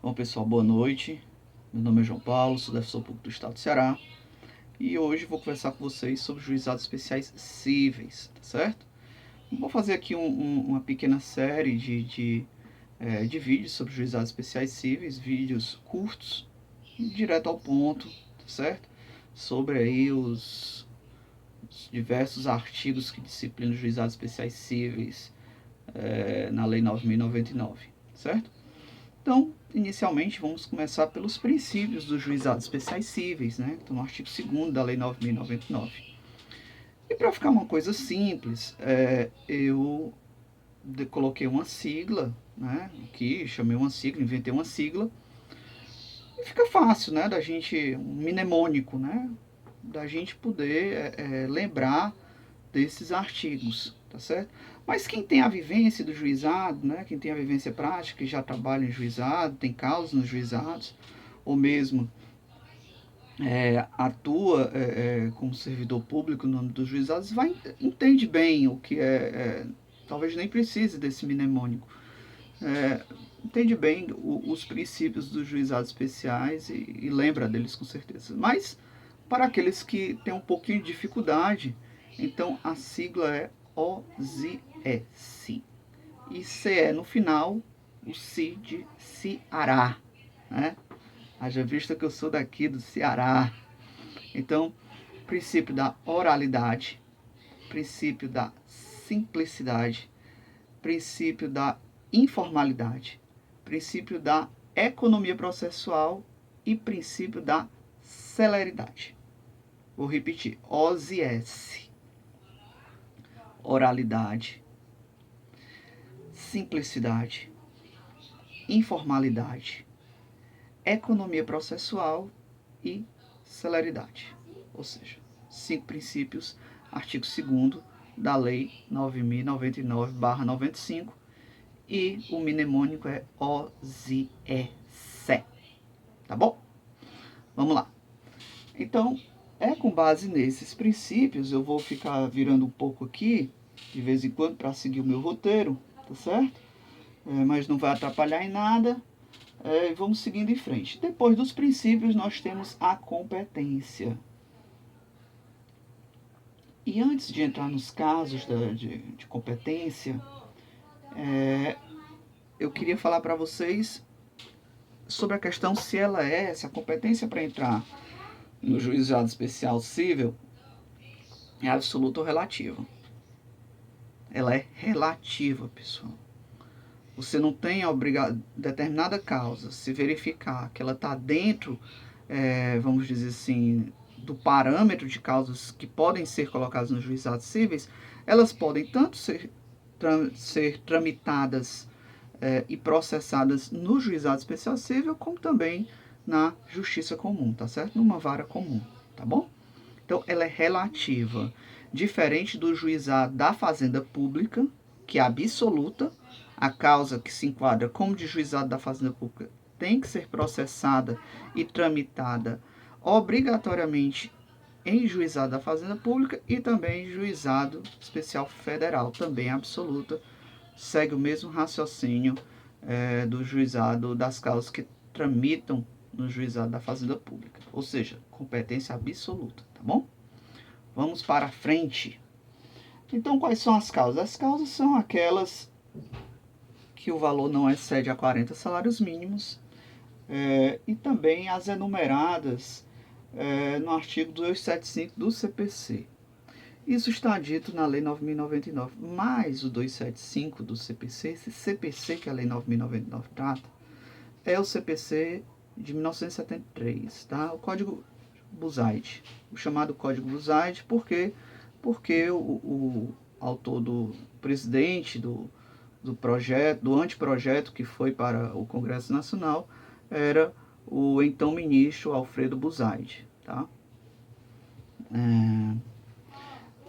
Bom, pessoal, boa noite. Meu nome é João Paulo, sou defensor público do Estado do Ceará. E hoje vou conversar com vocês sobre juizados especiais cíveis, tá certo? Vou fazer aqui uma pequena série de vídeos sobre juizados especiais cíveis, vídeos curtos, direto ao ponto, tá certo? Sobre aí os diversos artigos que disciplinam os juizados especiais cíveis na Lei 9.099, certo? Então, inicialmente, vamos começar pelos princípios dos juizados especiais cíveis, né? Então, no artigo 2º da Lei 9.099. E para ficar uma coisa simples, eu coloquei uma sigla, né? Aqui, chamei uma sigla, inventei uma sigla. E fica fácil, né? Da gente, um mnemônico, né? Da gente poder lembrar desses artigos, tá certo? Mas quem tem a vivência do juizado, né, quem tem a vivência prática, que já trabalha em juizado, tem causas nos juizados, ou mesmo atua como servidor público no âmbito dos juizados, entende bem o que talvez nem precise desse mnemônico. Entende bem os princípios dos juizados especiais e lembra deles com certeza. Mas, para aqueles que têm um pouquinho de dificuldade, então a sigla é OZS. E CE no final, o C de Ceará, né? Haja vista que eu sou daqui do Ceará. Então, princípio da oralidade, princípio da simplicidade, princípio da informalidade, princípio da economia processual e princípio da celeridade. Vou repetir: OZS, oralidade, simplicidade, informalidade, economia processual e celeridade. Ou seja, 5 princípios, artigo 2º da Lei 9.099/95, e o mnemônico é OZEC. Tá bom? Vamos lá. Então, com base nesses princípios, eu vou ficar virando um pouco aqui, de vez em quando, para seguir o meu roteiro, tá certo? Mas não vai atrapalhar em nada. Vamos seguindo em frente. Depois dos princípios, nós temos a competência. E antes de entrar nos casos de competência, eu queria falar para vocês sobre a questão se a competência para entrar no juizado especial cível é absoluta ou relativa. Ela é relativa, pessoal. Você não tem determinada causa, se verificar que ela está dentro, vamos dizer assim, do parâmetro de causas que podem ser colocadas nos juizados cíveis, elas podem tanto ser tramitadas e processadas no juizado especial cível, como também na justiça comum, tá certo? Numa vara comum, tá bom? Então, ela é relativa, diferente do juizado da fazenda pública, que é absoluta. A causa que se enquadra como de juizado da fazenda pública tem que ser processada e tramitada obrigatoriamente em juizado da fazenda pública e também em juizado especial federal, também absoluta. Segue o mesmo raciocínio do juizado das causas que tramitam no juizado da fazenda pública, ou seja, competência absoluta, tá bom? Vamos para frente. Então, quais são as causas? As causas são aquelas que o valor não excede a 40 salários mínimos e também as enumeradas no artigo 275 do CPC. Isso está dito na Lei 9.099, mas o 275 do CPC, esse CPC que a Lei 9.099 trata, é o CPC de 1973, tá? O Código Buzaide, o chamado Código Buzaide, porque o autor do presidente do projeto, do anteprojeto que foi para o Congresso Nacional, era o então ministro Alfredo Buzaide, tá?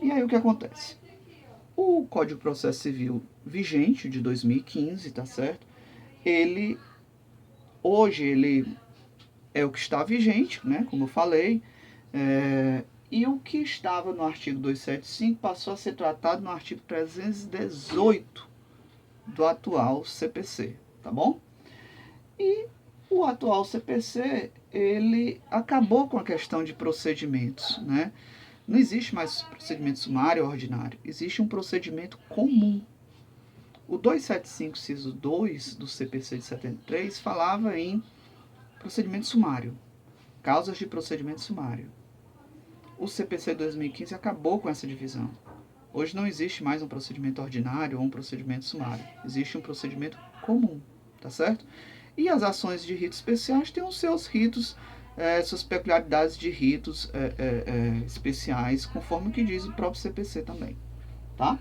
E aí o que acontece? O Código de Processo Civil vigente de 2015, tá certo? Hoje ele é o que está vigente, né? Como eu falei, e o que estava no artigo 275 passou a ser tratado no artigo 318 do atual CPC, tá bom? E O atual CPC, ele acabou com a questão de procedimentos, né? Não existe mais procedimento sumário ou ordinário, existe um procedimento comum. O 275, inciso 2 do CPC de 73 falava em procedimento sumário, causas de procedimento sumário. O CPC de 2015 acabou com essa divisão. Hoje não existe mais um procedimento ordinário ou um procedimento sumário, existe um procedimento comum, tá certo? E as ações de ritos especiais têm os seus ritos, suas peculiaridades de ritos especiais, conforme o que diz o próprio CPC também, tá?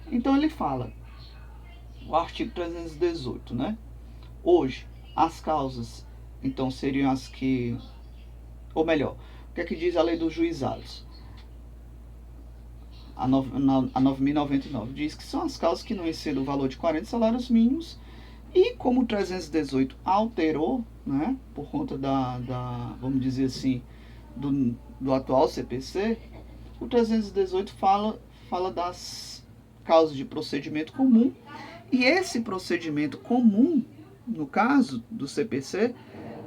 Então ele fala, o artigo 318, né? Hoje, as causas, então, seriam as que... Ou melhor, o que é que diz a lei dos juizados? A 9.099 diz que são as causas que não excedem o valor de 40 salários mínimos. E como o 318 alterou, né, por conta vamos dizer assim, do atual CPC, o 318 fala das causas de procedimento comum. E esse procedimento comum, no caso do CPC,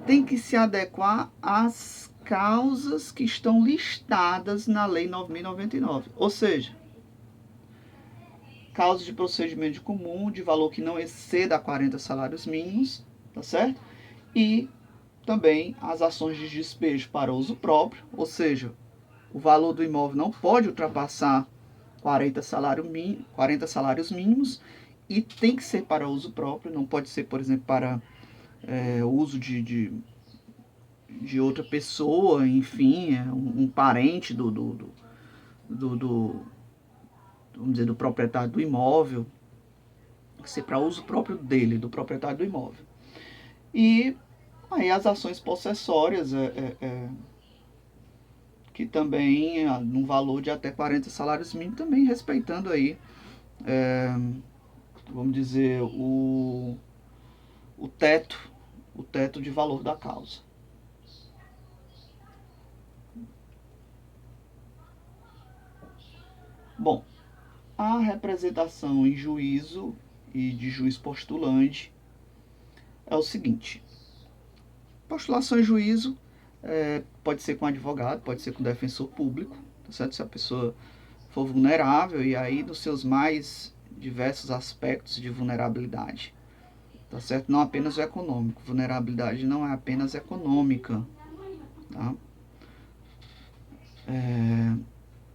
tem que se adequar às causas que estão listadas na Lei 9.099. Ou seja, causas de procedimento comum de valor que não exceda 40 salários mínimos, tá certo? E também as ações de despejo para uso próprio, ou seja, o valor do imóvel não pode ultrapassar 40 salários mínimos e tem que ser para uso próprio, não pode ser, por exemplo, para uso de outra pessoa, enfim, um parente vamos dizer, do proprietário do imóvel, tem que ser para uso próprio dele, do proprietário do imóvel. E aí as ações possessórias, que também, num valor de até 40 salários mínimos, também respeitando aí, vamos dizer, o teto de valor da causa. Bom, a representação em juízo e de juiz postulante é o seguinte: postulação em juízo pode ser com advogado, pode ser com defensor público, tá certo? Se a pessoa for vulnerável, e aí nos seus mais diversos aspectos de vulnerabilidade, tá certo? Não apenas o econômico, vulnerabilidade não é apenas econômica, tá?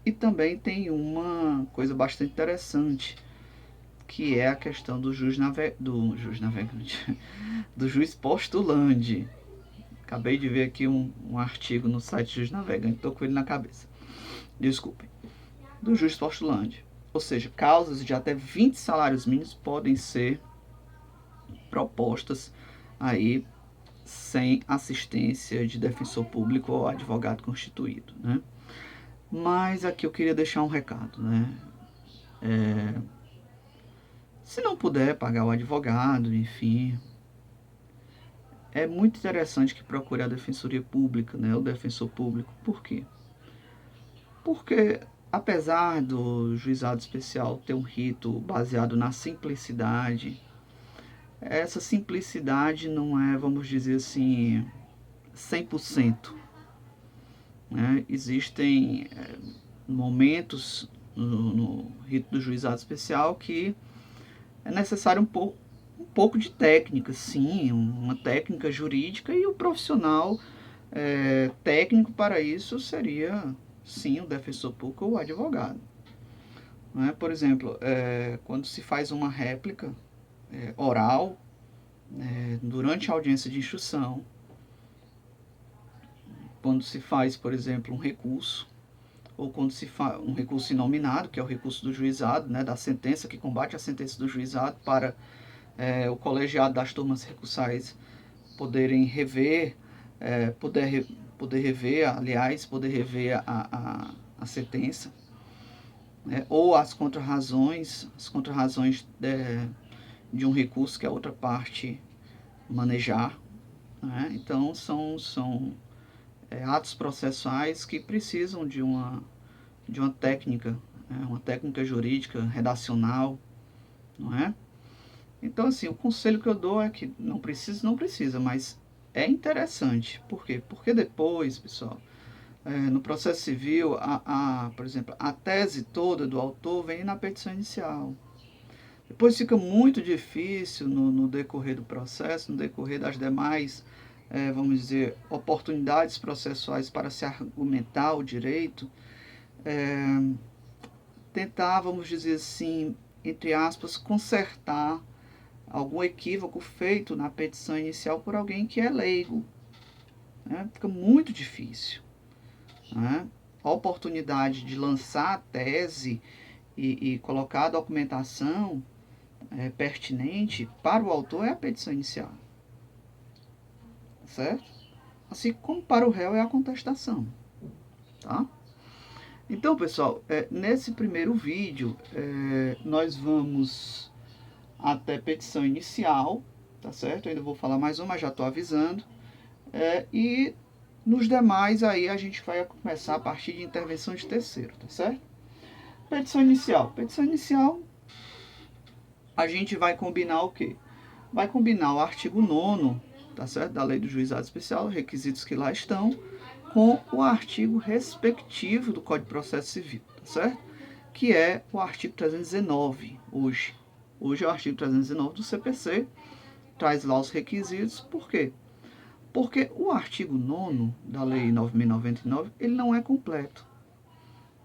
E também tem uma coisa bastante interessante, que é a questão do juiz navegante, do juiz postulante. Acabei de ver aqui um artigo no site Juiz Navegante, estou com ele na cabeça. Desculpem. Do juiz postulante. Ou seja, causas de até 20 salários mínimos podem ser propostas aí sem assistência de defensor público ou advogado constituído, né? Mas aqui eu queria deixar um recado, né? Se não puder pagar o advogado, enfim, é muito interessante que procure a defensoria pública, né? O defensor público. Por quê? Porque apesar do juizado especial ter um rito baseado na simplicidade, essa simplicidade não é, vamos dizer assim, 100%. Né? Existem momentos no rito do juizado especial que é necessário um pouco de técnica, sim, uma técnica jurídica, e o profissional técnico para isso seria, sim, o defensor público ou o advogado. Né? Por exemplo, quando se faz uma réplica oral, durante a audiência de instrução, quando se faz, por exemplo, um recurso, ou quando se faz um recurso inominado, que é o recurso do juizado, né, da sentença, que combate a sentença do juizado, para o colegiado das turmas recursais poderem rever, poder rever a sentença, né, ou as contrarrazões de um recurso que a outra parte manejar. Né? Então, são atos processuais que precisam de uma técnica, uma técnica jurídica, redacional, não é? Então, assim, o conselho que eu dou é que não precisa, mas é interessante. Por quê? Porque depois, pessoal, no processo civil, por exemplo, a tese toda do autor vem na petição inicial. Depois fica muito difícil no decorrer do processo, no decorrer das demais, vamos dizer, oportunidades processuais para se argumentar o direito, tentar, vamos dizer assim, entre aspas, consertar algum equívoco feito na petição inicial por alguém que é leigo. Né? Fica muito difícil. Né? A oportunidade de lançar a tese e colocar a documentação pertinente para o autor é a petição inicial. Certo? Assim como para o réu é a contestação. Tá? Então, pessoal, nesse primeiro vídeo, nós vamos até petição inicial, tá certo? Eu ainda vou falar mais uma, mas já estou avisando. E nos demais aí a gente vai começar a partir de intervenção de terceiro, tá certo? Petição inicial. Petição inicial, a gente vai combinar o quê? Vai combinar o artigo 9º, tá certo? Da Lei do Juizado Especial, requisitos que lá estão, com o artigo respectivo do Código de Processo Civil, tá certo? Que é o artigo 319, hoje. Hoje é o artigo 319 do CPC, traz lá os requisitos. Por quê? Porque o artigo 9º da Lei 9.099, ele não é completo.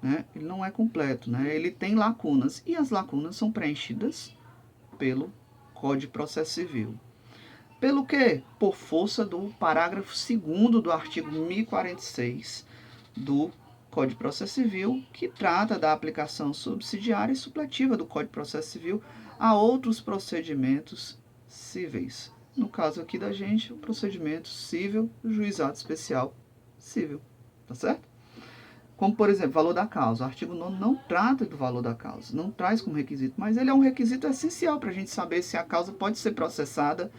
Né? Ele não é completo, né? Ele tem lacunas, e as lacunas são preenchidas pelo Código de Processo Civil. Pelo quê? Por força do parágrafo 2º do artigo 1046 do Código de Processo Civil, que trata da aplicação subsidiária e supletiva do Código de Processo Civil a outros procedimentos cíveis. No caso aqui da gente, o procedimento civil do Juizado Especial Civil. Tá certo? Como, por exemplo, valor da causa. O artigo 9º não trata do valor da causa, não traz como requisito, mas ele é um requisito essencial para a gente saber se a causa pode ser processada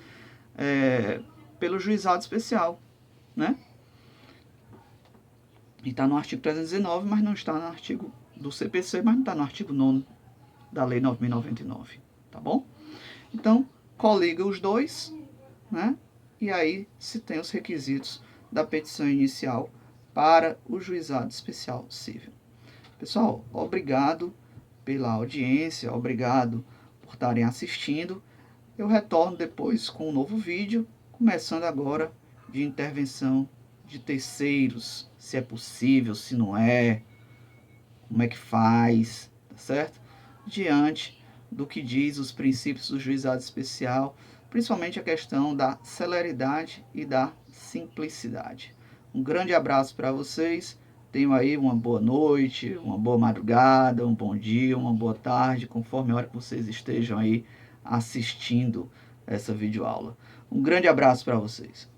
pelo juizado especial, né? E está no artigo 319, mas não está no artigo do CPC, mas não está no artigo 9º da Lei 9.099, tá bom? Então, coliga os dois, né? E aí se tem os requisitos da petição inicial para o Juizado Especial Civil. Pessoal, obrigado pela audiência, obrigado por estarem assistindo. Eu retorno depois com um novo vídeo, começando agora de intervenção de terceiros, se é possível, se não é, como é que faz, tá certo? Diante do que diz os princípios do juizado especial, principalmente a questão da celeridade e da simplicidade. Um grande abraço para vocês, tenham aí uma boa noite, uma boa madrugada, um bom dia, uma boa tarde, conforme a hora que vocês estejam aí assistindo essa videoaula. Um grande abraço para vocês.